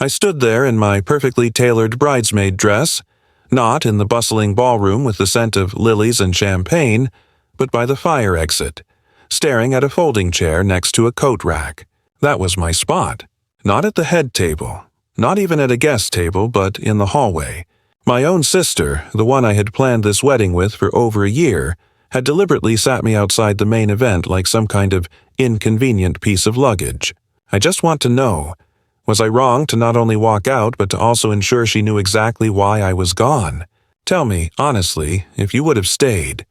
I stood there in my perfectly tailored bridesmaid dress, not in the bustling ballroom with the scent of lilies and champagne, but by the fire exit, staring at a folding chair next to a coat rack. That was my spot. Not at the head table, not even at a guest table, but in the hallway. My own sister, the one I had planned this wedding with for over a year, had deliberately sat me outside the main event like some kind of inconvenient piece of luggage. I just want to know, was I wrong to not only walk out but to also ensure she knew exactly why I was gone? Tell me, honestly, if you would have stayed.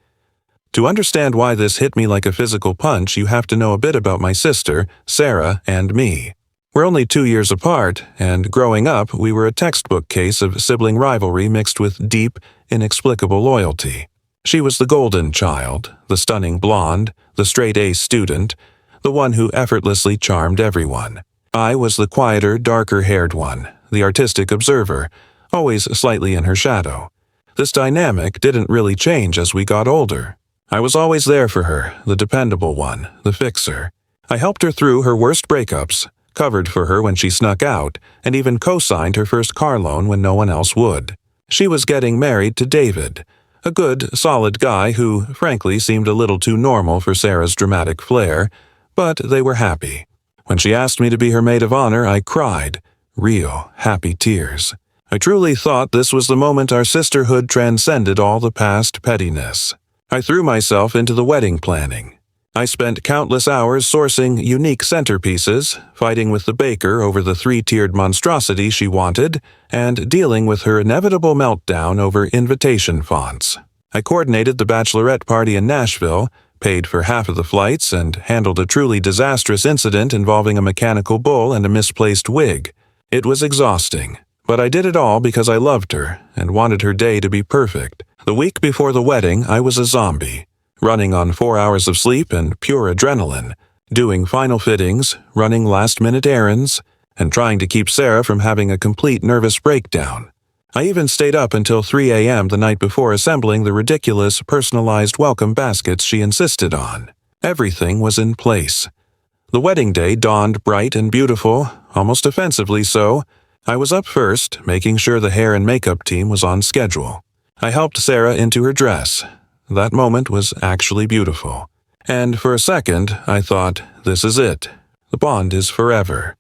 To understand why this hit me like a physical punch, you have to know a bit about my sister, Sarah, and me. We're only 2 years apart, and growing up, we were a textbook case of sibling rivalry mixed with deep, inexplicable loyalty. She was the golden child, the stunning blonde, the straight-A student, the one who effortlessly charmed everyone. I was the quieter, darker-haired one, the artistic observer, always slightly in her shadow. This dynamic didn't really change as we got older. I was always there for her, the dependable one, the fixer. I helped her through her worst breakups, covered for her when she snuck out, and even co-signed her first car loan when no one else would. She was getting married to David, a good, solid guy who, frankly, seemed a little too normal for Sarah's dramatic flair, but they were happy. When she asked me to be her maid of honor, I cried, real, happy tears. I truly thought this was the moment our sisterhood transcended all the past pettiness. I threw myself into the wedding planning. I spent countless hours sourcing unique centerpieces, fighting with the baker over the 3-tiered monstrosity she wanted, and dealing with her inevitable meltdown over invitation fonts. I coordinated the bachelorette party in Nashville, paid for half of the flights, and handled a truly disastrous incident involving a mechanical bull and a misplaced wig. It was exhausting, but I did it all because I loved her and wanted her day to be perfect. The week before the wedding, I was a zombie, running on 4 hours of sleep and pure adrenaline, doing final fittings, running last-minute errands, and trying to keep Sarah from having a complete nervous breakdown. I even stayed up until 3 a.m. the night before assembling the ridiculous personalized welcome baskets she insisted on. Everything was in place. The wedding day dawned bright and beautiful, almost offensively so. I was up first, making sure the hair and makeup team was on schedule. I helped Sarah into her dress. That moment was actually beautiful. And for a second, I thought, this is it. The bond is forever.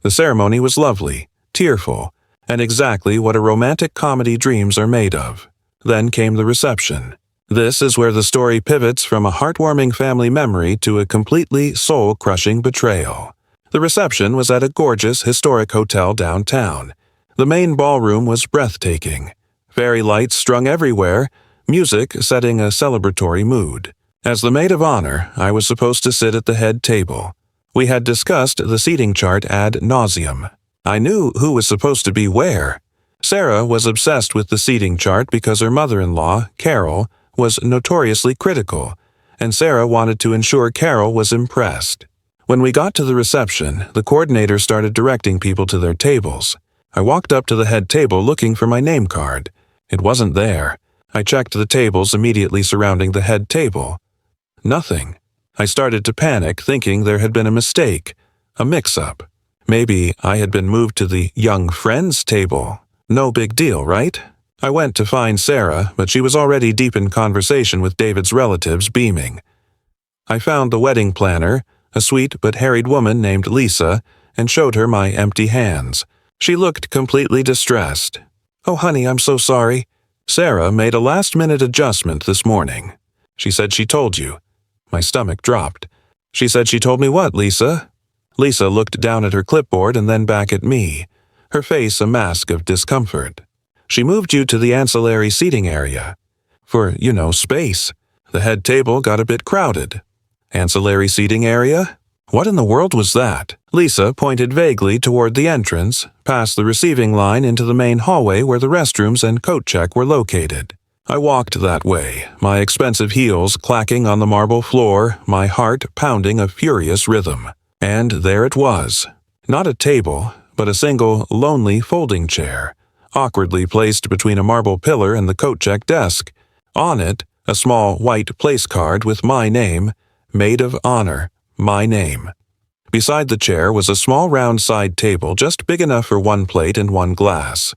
The ceremony was lovely, tearful, and exactly what a romantic comedy dreams are made of. Then came the reception. This is where the story pivots from a heartwarming family memory to a completely soul-crushing betrayal. The reception was at a gorgeous, historic hotel downtown. The main ballroom was breathtaking. Fairy lights strung everywhere, music setting a celebratory mood. As the maid of honor, I was supposed to sit at the head table. We had discussed the seating chart ad nauseum. I knew who was supposed to be where. Sarah was obsessed with the seating chart because her mother-in-law, Carol, was notoriously critical, and Sarah wanted to ensure Carol was impressed. When we got to the reception, the coordinator started directing people to their tables. I walked up to the head table looking for my name card. It wasn't there. I checked the tables immediately surrounding the head table. Nothing. I started to panic, thinking there had been a mistake, a mix-up. Maybe I had been moved to the young friends table. No big deal, right? I went to find Sarah, but she was already deep in conversation with David's relatives, beaming. I found the wedding planner, a sweet but harried woman named Lisa, and showed her my empty hands. She looked completely distressed. "Oh, honey, I'm so sorry." Sarah made a last-minute adjustment this morning. She said she told you. My stomach dropped. She said she told me what, Lisa? Lisa looked down at her clipboard and then back at me, her face a mask of discomfort. She moved you to the ancillary seating area. For, space. The head table got a bit crowded. Ancillary seating area? What in the world was that? Lisa pointed vaguely toward the entrance, past the receiving line into the main hallway where the restrooms and coat check were located. I walked that way, my expensive heels clacking on the marble floor, my heart pounding a furious rhythm. And there it was. Not a table, but a single, lonely folding chair, awkwardly placed between a marble pillar and the coat check desk. On it, a small white place card with my name, Maid of Honor, my name. Beside the chair was a small round side table just big enough for one plate and one glass.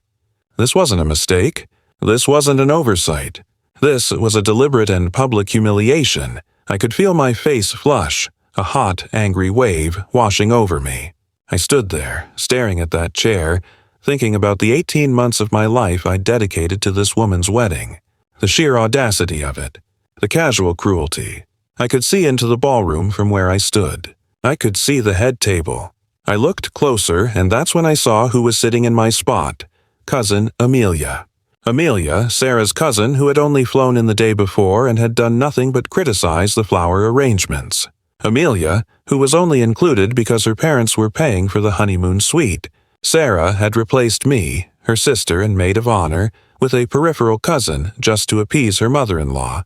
This wasn't a mistake. This wasn't an oversight. This was a deliberate and public humiliation. I could feel my face flush, a hot, angry wave washing over me. I stood there, staring at that chair, thinking about the 18 months of my life I dedicated to this woman's wedding. The sheer audacity of it. The casual cruelty. I could see into the ballroom from where I stood. I could see the head table. I looked closer, and that's when I saw who was sitting in my spot. Cousin Amelia. Amelia, Sarah's cousin, who had only flown in the day before and had done nothing but criticize the flower arrangements. Amelia, who was only included because her parents were paying for the honeymoon suite. Sarah had replaced me, her sister and maid of honor, with a peripheral cousin just to appease her mother-in-law,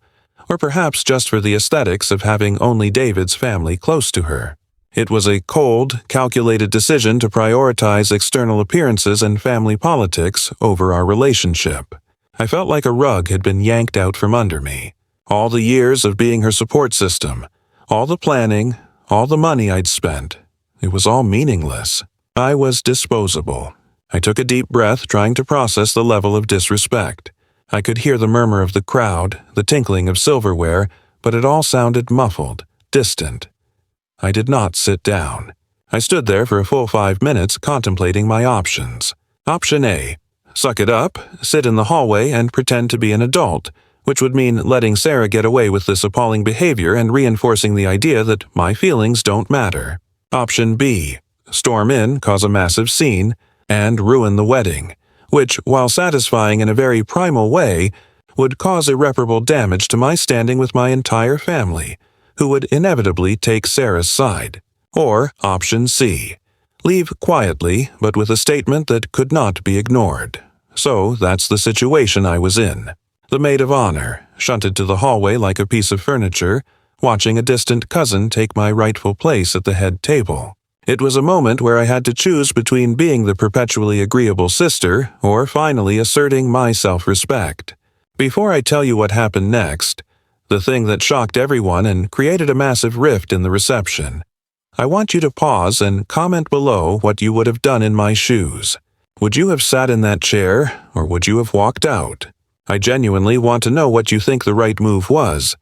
or perhaps just for the aesthetics of having only David's family close to her. It was a cold, calculated decision to prioritize external appearances and family politics over our relationship. I felt like a rug had been yanked out from under me. All the years of being her support system, all the planning, all the money I'd spent, it was all meaningless. I was disposable. I took a deep breath, trying to process the level of disrespect. I could hear the murmur of the crowd, the tinkling of silverware, but it all sounded muffled, distant. I did not sit down. I stood there for a full 5 minutes contemplating my options. Option A. Suck it up, sit in the hallway, and pretend to be an adult, which would mean letting Sarah get away with this appalling behavior and reinforcing the idea that my feelings don't matter. Option B. Storm in, cause a massive scene, and ruin the wedding, which, while satisfying in a very primal way, would cause irreparable damage to my standing with my entire family, who would inevitably take Sarah's side. Or option C. Leave quietly, but with a statement that could not be ignored. So that's the situation I was in. The maid of honor, shunted to the hallway like a piece of furniture, watching a distant cousin take my rightful place at the head table. It was a moment where I had to choose between being the perpetually agreeable sister or finally asserting my self-respect. Before I tell you what happened next, the thing that shocked everyone and created a massive rift in the reception, I want you to pause and comment below what you would have done in my shoes. Would you have sat in that chair, or would you have walked out? I genuinely want to know what you think the right move was.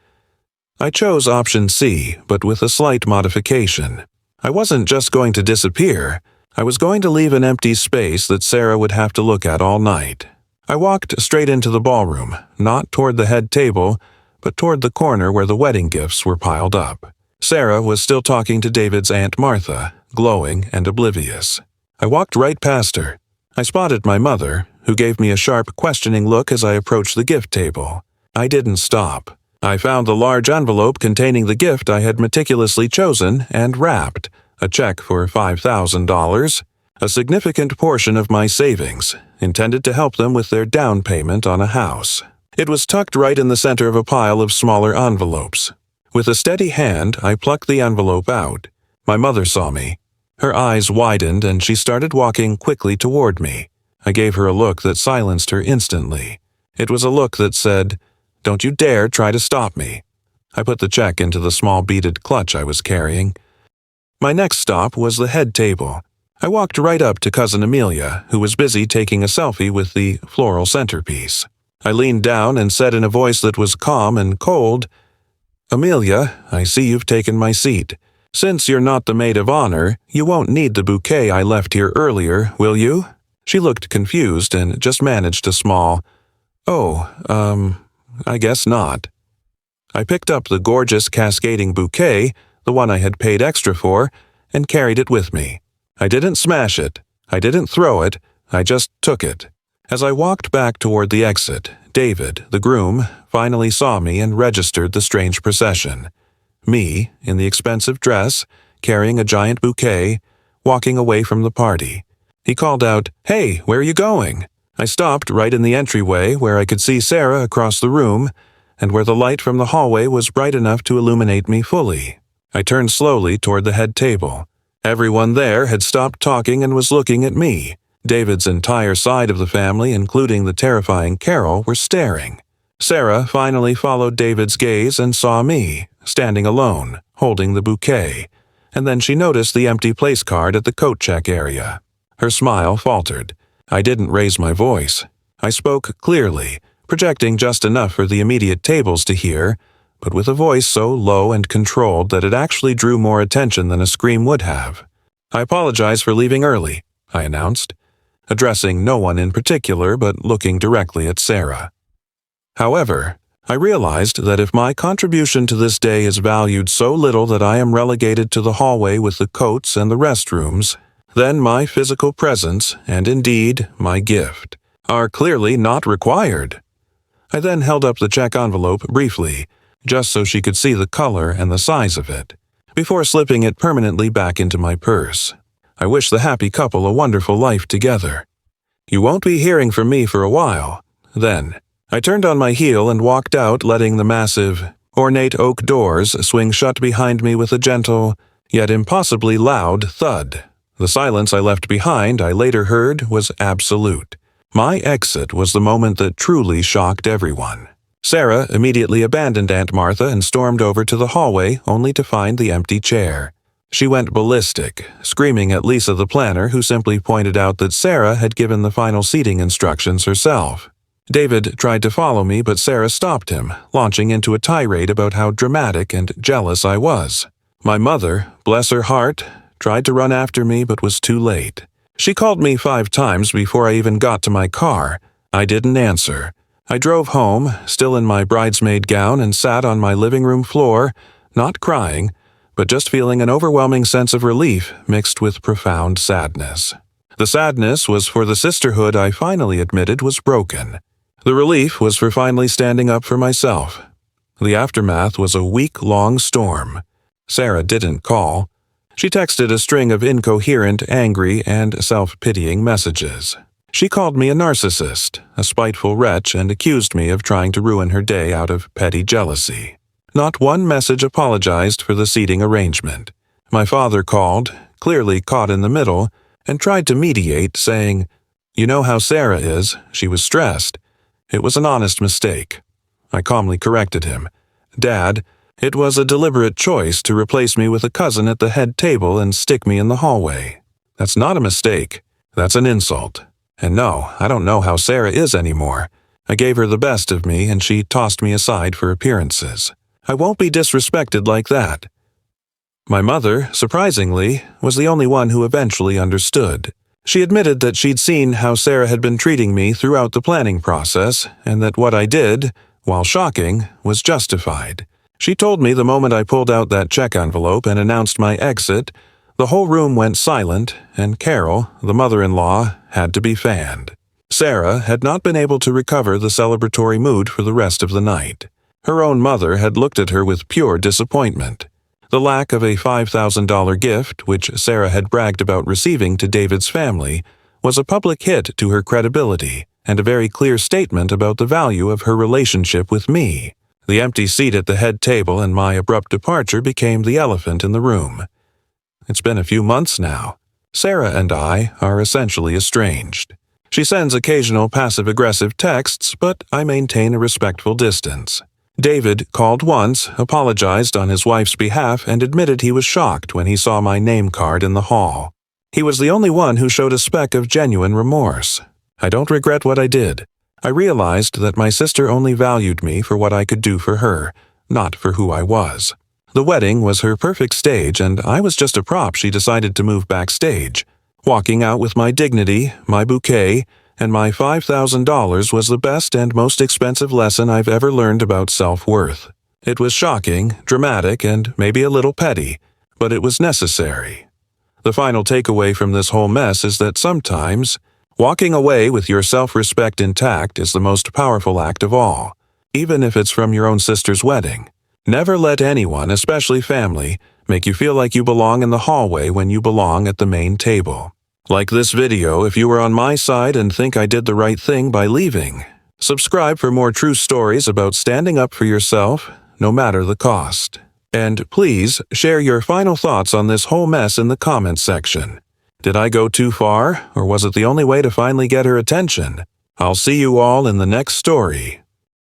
I chose option C, but with a slight modification. I wasn't just going to disappear. I was going to leave an empty space that Sarah would have to look at all night. I walked straight into the ballroom, not toward the head table, but toward the corner where the wedding gifts were piled up. Sarah was still talking to David's Aunt Martha, glowing and oblivious. I walked right past her. I spotted my mother, who gave me a sharp, questioning look as I approached the gift table. I didn't stop. I found the large envelope containing the gift I had meticulously chosen and wrapped, a check for $5,000, a significant portion of my savings, intended to help them with their down payment on a house. It was tucked right in the center of a pile of smaller envelopes. With a steady hand, I plucked the envelope out. My mother saw me. Her eyes widened and she started walking quickly toward me. I gave her a look that silenced her instantly. It was a look that said, "Don't you dare try to stop me." I put the check into the small beaded clutch I was carrying. My next stop was the head table. I walked right up to Cousin Amelia, who was busy taking a selfie with the floral centerpiece. I leaned down and said in a voice that was calm and cold, "Amelia, I see you've taken my seat. Since you're not the maid of honor, you won't need the bouquet I left here earlier, will you?" She looked confused and just managed a small, "Oh, I guess not." I picked up the gorgeous cascading bouquet, the one I had paid extra for, and carried it with me. I didn't smash it. I didn't throw it. I just took it. As I walked back toward the exit, David, the groom, finally saw me and registered the strange procession. Me, in the expensive dress, carrying a giant bouquet, walking away from the party. He called out, "Hey, where are you going?" I stopped right in the entryway where I could see Sarah across the room and where the light from the hallway was bright enough to illuminate me fully. I turned slowly toward the head table. Everyone there had stopped talking and was looking at me. David's entire side of the family, including the terrifying Carol, were staring. Sarah finally followed David's gaze and saw me, standing alone, holding the bouquet. and then she noticed the empty place card at the coat check area. Her smile faltered. I didn't raise my voice. I spoke clearly, projecting just enough for the immediate tables to hear, but with a voice so low and controlled that it actually drew more attention than a scream would have. "I apologize for leaving early," I announced, addressing no one in particular but looking directly at Sarah. However, I realized that if my contribution to this day is valued so little that I am relegated to the hallway with the coats and the restrooms, then my physical presence, and indeed my gift, are clearly not required. I then held up the check envelope briefly, just so she could see the color and the size of it, before slipping it permanently back into my purse. I wish the happy couple a wonderful life together. You won't be hearing from me for a while. Then, I turned on my heel and walked out, letting the massive, ornate oak doors swing shut behind me with a gentle, yet impossibly loud thud. The silence I left behind, I later heard, was absolute. My exit was the moment that truly shocked everyone. Sarah immediately abandoned Aunt Martha and stormed over to the hallway, only to find the empty chair. She went ballistic, screaming at Lisa the planner, who simply pointed out that Sarah had given the final seating instructions herself. David tried to follow me, but Sarah stopped him, launching into a tirade about how dramatic and jealous I was. My mother, bless her heart, tried to run after me but was too late. She called me 5 times before I even got to my car. I didn't answer. I drove home, still in my bridesmaid gown, and sat on my living room floor, not crying, but just feeling an overwhelming sense of relief mixed with profound sadness. The sadness was for the sisterhood I finally admitted was broken. The relief was for finally standing up for myself. The aftermath was a week-long storm. Sarah didn't call. She texted a string of incoherent, angry, and self-pitying messages. She called me a narcissist, a spiteful wretch, and accused me of trying to ruin her day out of petty jealousy. Not one message apologized for the seating arrangement. My father called, clearly caught in the middle, and tried to mediate, saying, "You know how Sarah is. She was stressed. It was an honest mistake." I calmly corrected him. "Dad, it was a deliberate choice to replace me with a cousin at the head table and stick me in the hallway. That's not a mistake. That's an insult. And no, I don't know how Sarah is anymore. I gave her the best of me and she tossed me aside for appearances. I won't be disrespected like that." My mother, surprisingly, was the only one who eventually understood. She admitted that she'd seen how Sarah had been treating me throughout the planning process, and that what I did, while shocking, was justified. She told me the moment I pulled out that check envelope and announced my exit, the whole room went silent, and Carol, the mother-in-law, had to be fanned. Sarah had not been able to recover the celebratory mood for the rest of the night. Her own mother had looked at her with pure disappointment. The lack of a $5,000 gift, which Sarah had bragged about receiving to David's family, was a public hit to her credibility and a very clear statement about the value of her relationship with me. The empty seat at the head table and my abrupt departure became the elephant in the room. It's been a few months now. Sarah and I are essentially estranged. She sends occasional passive-aggressive texts, but I maintain a respectful distance. David called once, apologized on his wife's behalf, and admitted he was shocked when he saw my name card in the hall. He was the only one who showed a speck of genuine remorse. I don't regret what I did. I realized that my sister only valued me for what I could do for her, not for who I was. The wedding was her perfect stage, and I was just a prop she decided to move backstage. Walking out with my dignity, my bouquet, and my $5,000 was the best and most expensive lesson I've ever learned about self-worth. It was shocking, dramatic, and maybe a little petty, but it was necessary. The final takeaway from this whole mess is that sometimes, walking away with your self-respect intact is the most powerful act of all, even if it's from your own sister's wedding. Never let anyone, especially family, make you feel like you belong in the hallway when you belong at the main table. Like this video if you were on my side and think I did the right thing by leaving. Subscribe for more true stories about standing up for yourself, no matter the cost. And please share your final thoughts on this whole mess in the comments section. Did I go too far, or was it the only way to finally get her attention? I'll see you all in the next story.